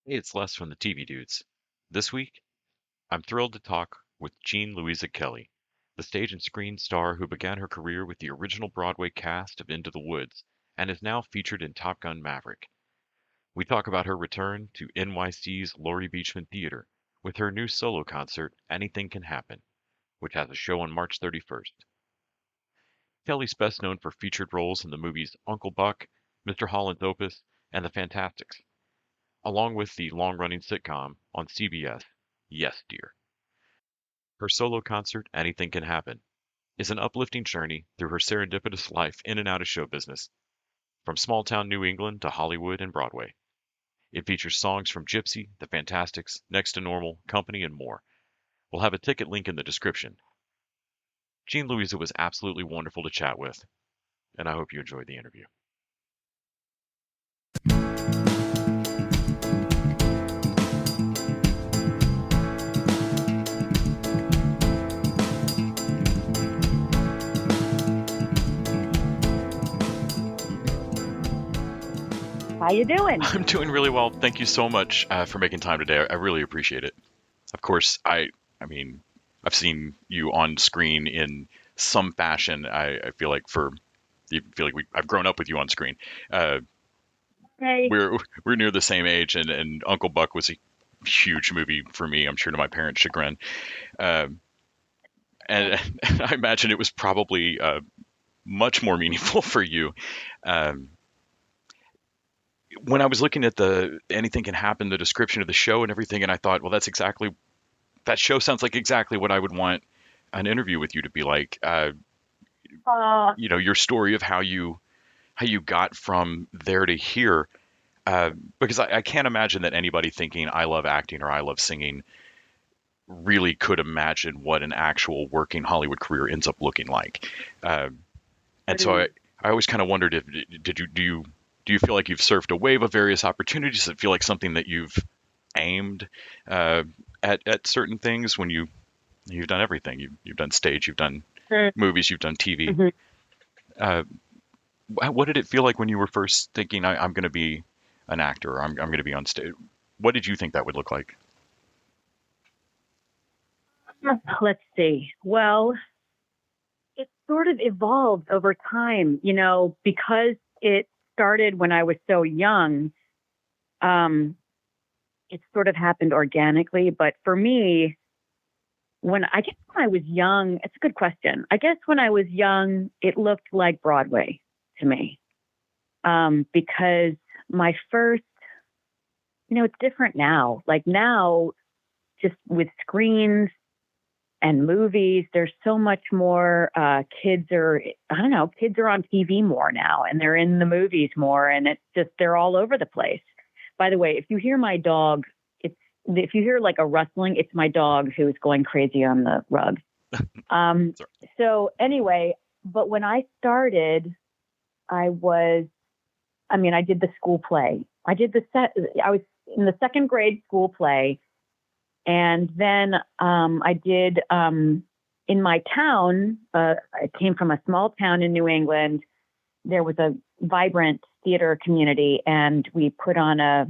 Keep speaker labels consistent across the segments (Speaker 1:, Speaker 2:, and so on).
Speaker 1: Hey, it's Les from the TV Dudes. This week, I'm thrilled to talk with Jean Louisa Kelly, the stage and screen star who began her career with the original Broadway cast of Into the Woods and is now featured in Top Gun: Maverick. We talk about her return to NYC's Laurie Beechman Theater with her new solo concert, Anything Can Happen, which has a show on March 31st. Kelly's best known for featured roles in the movies Uncle Buck, Mr. Holland's Opus, and The Fantasticks, along with the long-running sitcom on CBS, Yes, Dear. Her solo concert, Anything Can Happen, is an uplifting journey through her serendipitous life in and out of show business, from small-town New England to Hollywood and Broadway. It features songs from Gypsy, The Fantasticks, Next to Normal, Company, and more. We'll have a ticket link in the description. Jean Louisa was absolutely wonderful to chat with, and I hope you enjoyed the interview.
Speaker 2: How you doing?
Speaker 1: I'm doing really well. Thank you so much for making time today. I really appreciate it. Of course, I mean, I've seen you on screen in some fashion. I feel like I've grown up with you on screen.
Speaker 2: Hey.
Speaker 1: We're near the same age, and Uncle Buck was a huge movie for me. I'm sure to my parents' chagrin, and I imagine it was probably much more meaningful for you. When I was looking at the Anything Can Happen, the description of the show and everything, and I thought, well, that show sounds like exactly what I would want an interview with you to be like. Your story of how you got from there to here, because I can't imagine that anybody thinking I love acting or I love singing really could imagine what an actual working Hollywood career ends up looking like. And so I always kind of wondered if do you feel like you've surfed a wave of various opportunities? Does it feel like something that you've aimed at certain things when you've done everything? You've done stage, you've done movies, you've done TV.
Speaker 2: Mm-hmm.
Speaker 1: What did it feel like when you were first thinking, I'm going to be an actor, or I'm going to be on stage? What did you think that would look like?
Speaker 2: Let's see. Well, it sort of evolved over time, because it started when I was so young. It sort of happened organically, but for me, when I was young, it's a good question. I guess when I was young, it looked like Broadway to me, because my first, it's different now. Like now, just with screens and movies, there's so much more. Kids are on TV more now, and they're in the movies more, and it's just, they're all over the place. By the way, if you hear my dog, if you hear like a rustling, it's my dog who is going crazy on the rug. So anyway, but when I started, I did the school play. I was in the second grade school play. And then I did, in my town, I came from a small town in New England. There was a vibrant theater community, and we put on a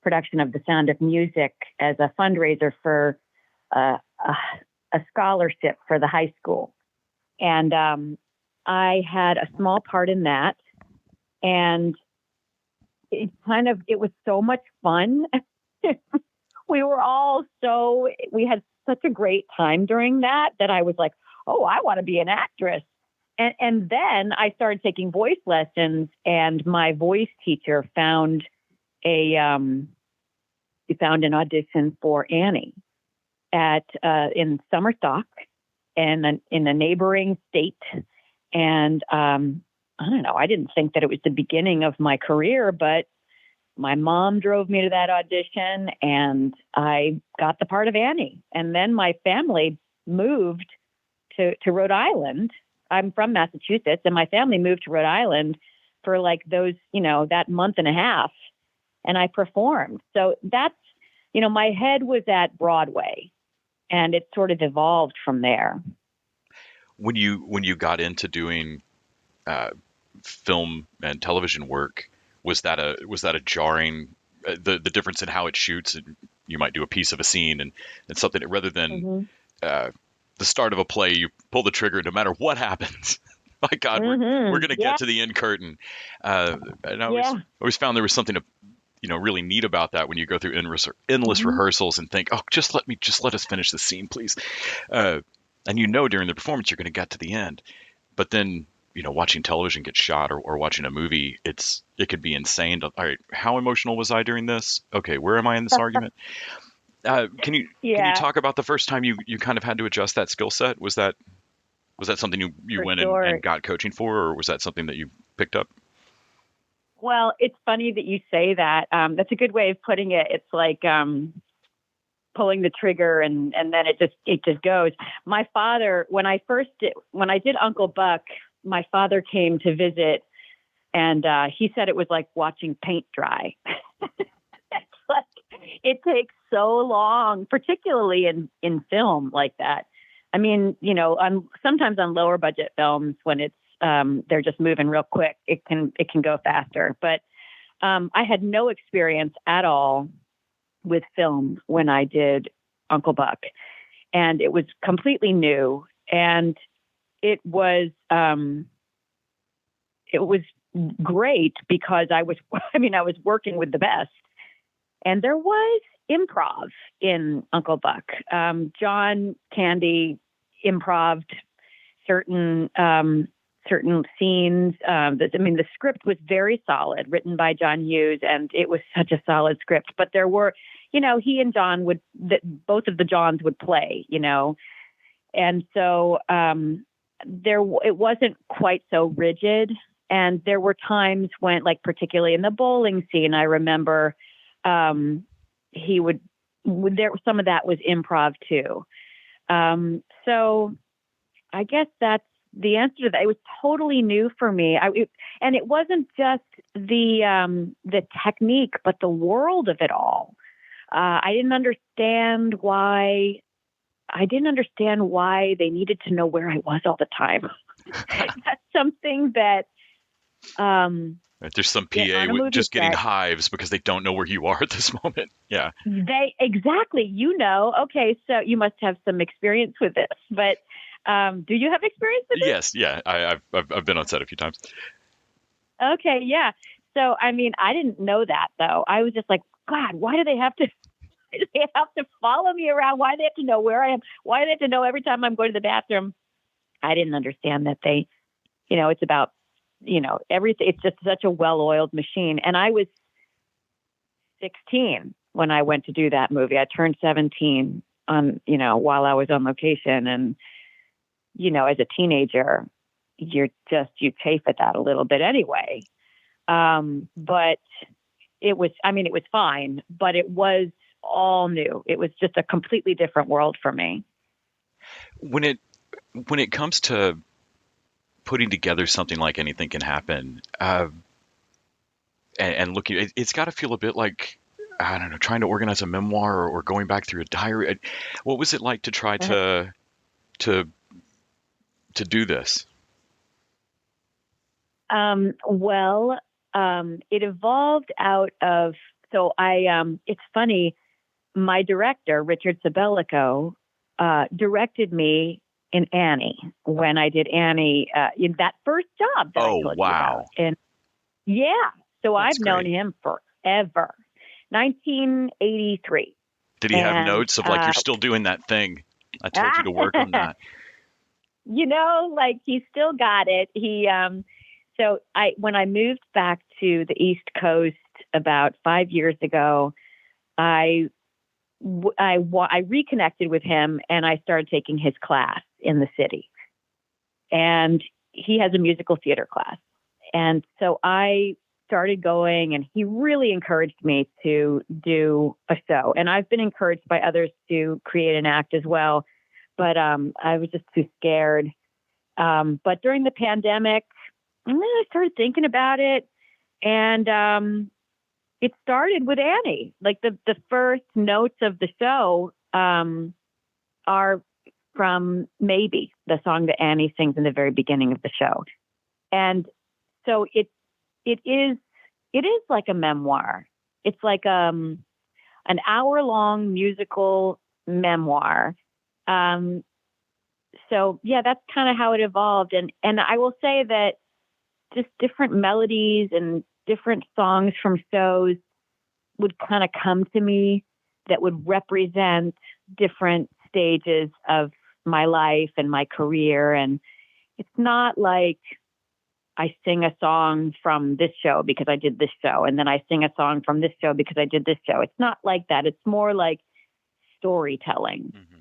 Speaker 2: production of The Sound of Music as a fundraiser for a scholarship for the high school. And I had a small part in that. And it was so much fun. We had such a great time during that I was like, oh, I want to be an actress. And then I started taking voice lessons, and my voice teacher found an audition for Annie in Summerstock and in a neighboring state. And I don't know, I didn't think that it was the beginning of my career, but my mom drove me to that audition, and I got the part of Annie. And then my family moved to Rhode Island. I'm from Massachusetts, and my family moved to Rhode Island for like that month and a half, and I performed. So that's, my head was at Broadway, and it sort of evolved from there.
Speaker 1: When you got into doing film and television work, was that a jarring the difference in how it shoots. And you might do a piece of a scene and something rather than the start of a play. You pull the trigger no matter what happens. My God, we're going to get to the end curtain. And I always found there was something really neat about that when you go through endless rehearsals and think, oh, just let us finish the scene, please. And during the performance you're going to get to the end, but then watching television get shot or watching a movie, it could be insane. All right, how emotional was I during this? Okay, where am I in this argument? Can you talk about the first time you kind of had to adjust that skill set? Was that something you went and got coaching for, or was that something that you picked up?
Speaker 2: Well, it's funny that you say that. That's a good way of putting it. It's like pulling the trigger and then it just goes. My father, when I did Uncle Buck, my father came to visit, and he said it was like watching paint dry. It's like it takes so long, particularly in film like that. I mean, sometimes on lower budget films when it's they're just moving real quick, it can go faster. But I had no experience at all with film when I did Uncle Buck, and it was completely new, and it was great because I was working with the best, and there was improv in Uncle Buck. John Candy improv'd certain scenes. The script was very solid, written by John Hughes, and it was such a solid script. But there were, he and John both of the Johns would play, and so it wasn't quite so rigid. And there were times when, like particularly in the bowling scene, I remember some of that was improv too. So I guess that's the answer to that. It was totally new for me. And it wasn't just the technique, but the world of it all. I didn't understand why they needed to know where I was all the time. That's something that,
Speaker 1: there's some PA just getting hives because they don't know where you are at this moment. Yeah.
Speaker 2: Exactly. Okay. So you must have some experience with this, but do you have experience with this?
Speaker 1: Yes. Yeah. I've been on set a few times.
Speaker 2: Okay. Yeah. So, I mean, I didn't know that though. I was just like, God, why do they have to follow me around? Why do they have to know where I am? Why do they have to know every time I'm going to the bathroom? I didn't understand that it's about, everything. It's just such a well-oiled machine. And I was 16 when I went to do that movie. I turned 17 while I was on location. And, as a teenager, you chafe at that a little bit anyway. But it was fine, but it was all new. It was just a completely different world for me.
Speaker 1: When it comes to putting together something like Anything Can Happen, and looking, it's got to feel a bit like, I don't know, trying to organize a memoir or going back through a diary. What was it like to try to do this?
Speaker 2: It evolved out of, it's funny, my director, Richard Sabellico, directed me in Annie when I did Annie, in that first job that I told you about. And yeah, so I've known him forever. 1983.
Speaker 1: Did he have notes of like, you're still doing that thing? I told you to work on that.
Speaker 2: He still got it. When I moved back to the East Coast about 5 years ago, I reconnected with him and I started taking his class in the city. And he has a musical theater class. And so I started going, and he really encouraged me to do a show. And I've been encouraged by others to create an act as well. But I was just too scared. But during the pandemic, I started thinking about it. And it started with Annie. Like the first notes of the show are from Maybe, the song that Annie sings in the very beginning of the show. And so it is like a memoir. it's like an hour-long musical memoir. Um, so yeah, that's kind of how it evolved. And I will say that just different melodies and different songs from shows would kind of come to me that would represent different stages of my life and my career. And it's not like I sing a song from this show because I did this show, and then I sing a song from this show because I did this show. It's not like that. It's more like storytelling.
Speaker 1: Hmm.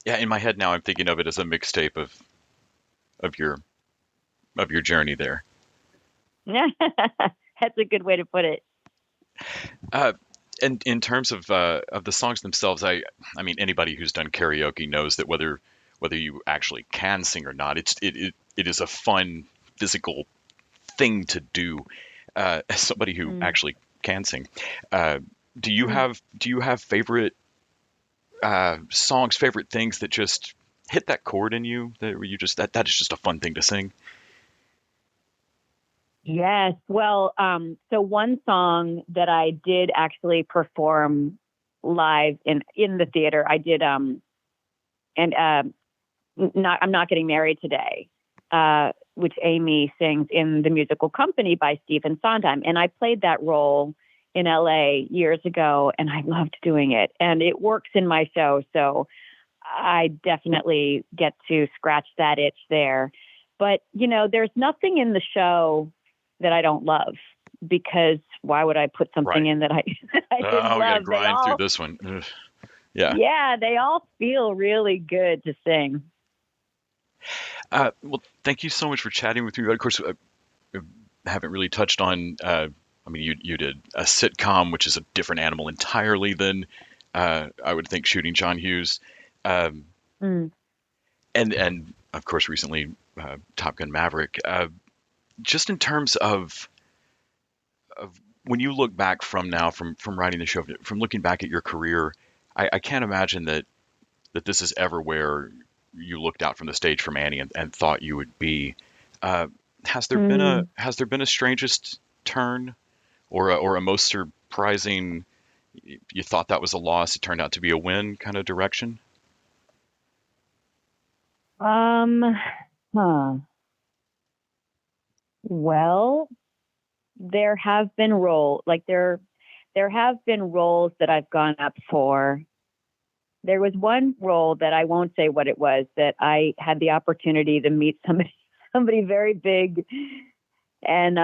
Speaker 1: Yeah, in my head now, I'm thinking of it as a mixtape of your journey there.
Speaker 2: That's a good way to put it.
Speaker 1: Uh, and in terms of the songs themselves, I mean anybody who's done karaoke knows that whether you actually can sing or not, it is a fun physical thing to do. As somebody who
Speaker 2: Mm.
Speaker 1: actually can sing, uh,
Speaker 2: Mm.
Speaker 1: do you have favorite songs, favorite things that just hit that chord in you that where you just that is just a fun thing to sing?
Speaker 2: Yes. Well, so one song that I did actually perform live in the theater, I did and not I'm not getting married today, which Amy sings in the musical Company by Stephen Sondheim, and I played that role in LA years ago, and I loved doing it, and it works in my show, so I definitely get to scratch that itch there. But there's nothing in the show that I don't love, because why would I put something
Speaker 1: Right.
Speaker 2: in that I that I didn't
Speaker 1: Oh, we got to
Speaker 2: love? They
Speaker 1: grind through
Speaker 2: all,
Speaker 1: this one. Ugh. Yeah.
Speaker 2: yeah, they all feel really good to sing.
Speaker 1: Well, thank you so much for chatting with me. Of course, I haven't really touched on. I mean, you did a sitcom, which is a different animal entirely than I would think shooting John Hughes, um,
Speaker 2: Mm.
Speaker 1: and of course recently Top Gun Maverick. Just in terms of when you look back from now, from writing the show, from looking back at your career, I can't imagine that this is ever where you looked out from the stage from Annie and thought you would be. Uh,
Speaker 2: Mm.
Speaker 1: has there been a strangest turn or a most surprising? You thought that was a loss, it turned out to be a win kind of direction.
Speaker 2: Um, huh. Well, there have been there have been roles that I've gone up for. There was one role that I won't say what it was, that I had the opportunity to meet somebody somebody very big, and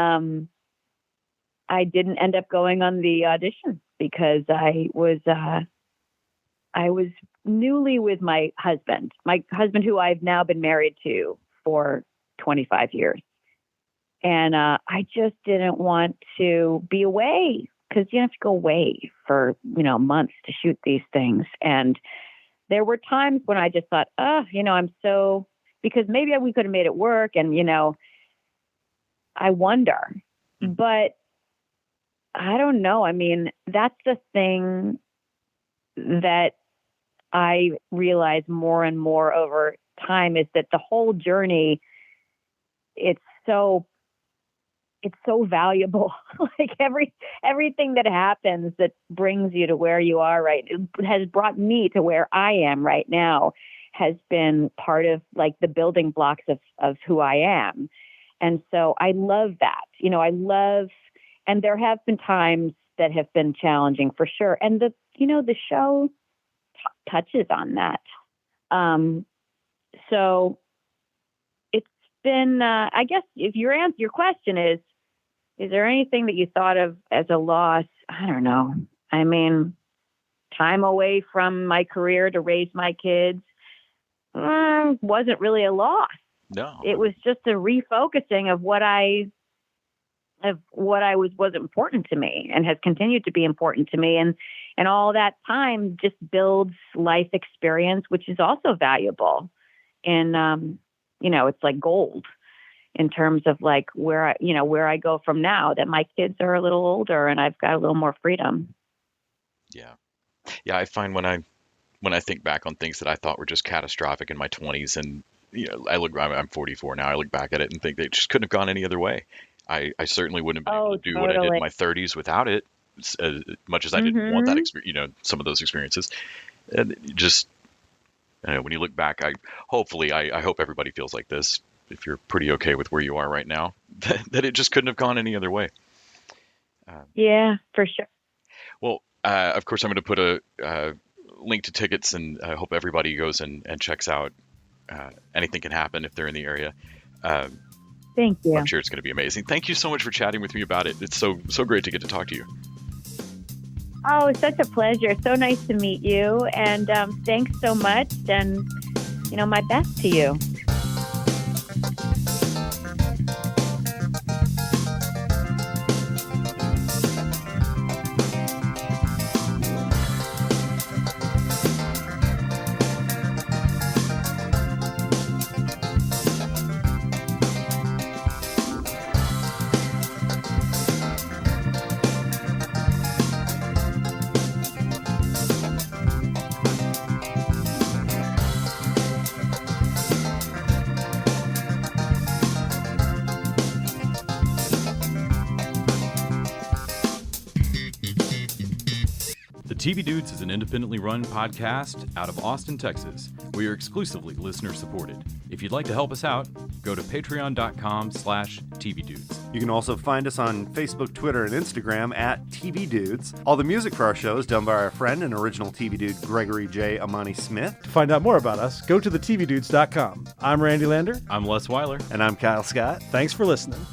Speaker 2: I didn't end up going on the audition because I was newly with my husband who I've now been married to for 25 years. And I just didn't want to be away, because you have to go away for, months to shoot these things. And there were times when I just thought, I'm so, because maybe we could have made it work. And, I wonder,
Speaker 1: Mhm.
Speaker 2: but I don't know. I mean, that's the thing that I realize more and more over time, is that the whole journey, it's so it's so valuable. Like everything that happens that brings you to where you are, right, has brought me to where I am right now, has been part of like the building blocks of who I am. And so I love that. I love, and there have been times that have been challenging for sure. And the show touches on that. Um, so it's been, I guess, if your question is there anything that you thought of as a loss? I don't know. I mean, time away from my career to raise my kids wasn't really a loss.
Speaker 1: No,
Speaker 2: It
Speaker 1: I
Speaker 2: was
Speaker 1: mean,
Speaker 2: just a refocusing of what I was important to me and has continued to be important to me, and all that time just builds life experience, which is also valuable. And it's like gold in terms of like where I go from now that my kids are a little older and I've got a little more freedom.
Speaker 1: yeah, yeah. I find when I think back on things that I thought were just catastrophic in my 20s, and I'm 44 now. I look back at it and think they just couldn't have gone any other way. I certainly wouldn't have been able
Speaker 2: Oh,
Speaker 1: to do what I did in
Speaker 2: totally.
Speaker 1: my 30s without it, as much as I didn't want that
Speaker 2: Mm-hmm.
Speaker 1: some of those experiences. And just, I don't know, when you look back, I hope everybody feels like this. If you're pretty okay with where you are right now, that it just couldn't have gone any other way. Um,
Speaker 2: Yeah, for sure.
Speaker 1: well, of course, I'm going to put a link to tickets, and I hope everybody goes and checks out Anything Can Happen if they're in the area. Um,
Speaker 2: Thank
Speaker 1: I'm
Speaker 2: you.
Speaker 1: sure it's going to be amazing. Thank you so much for chatting with me about it. It's so great to get to talk to you.
Speaker 2: Oh, it's such a pleasure. So nice to meet you. And thanks so much. And, my best to you.
Speaker 3: The TV Dudes is an independently run podcast out of Austin, Texas. We are exclusively listener-supported. If you'd like to help us out, go to patreon.com/tvdudes.
Speaker 4: You can also find us on Facebook, Twitter, and Instagram at TV Dudes. All the music for our show is done by our friend and original TV Dude Gregory J. Amani Smith.
Speaker 5: To find out more about us, go to thetvdudes.com. I'm Randy Lander.
Speaker 3: I'm Les Weiler.
Speaker 4: And I'm Kyle Scott.
Speaker 5: Thanks for listening.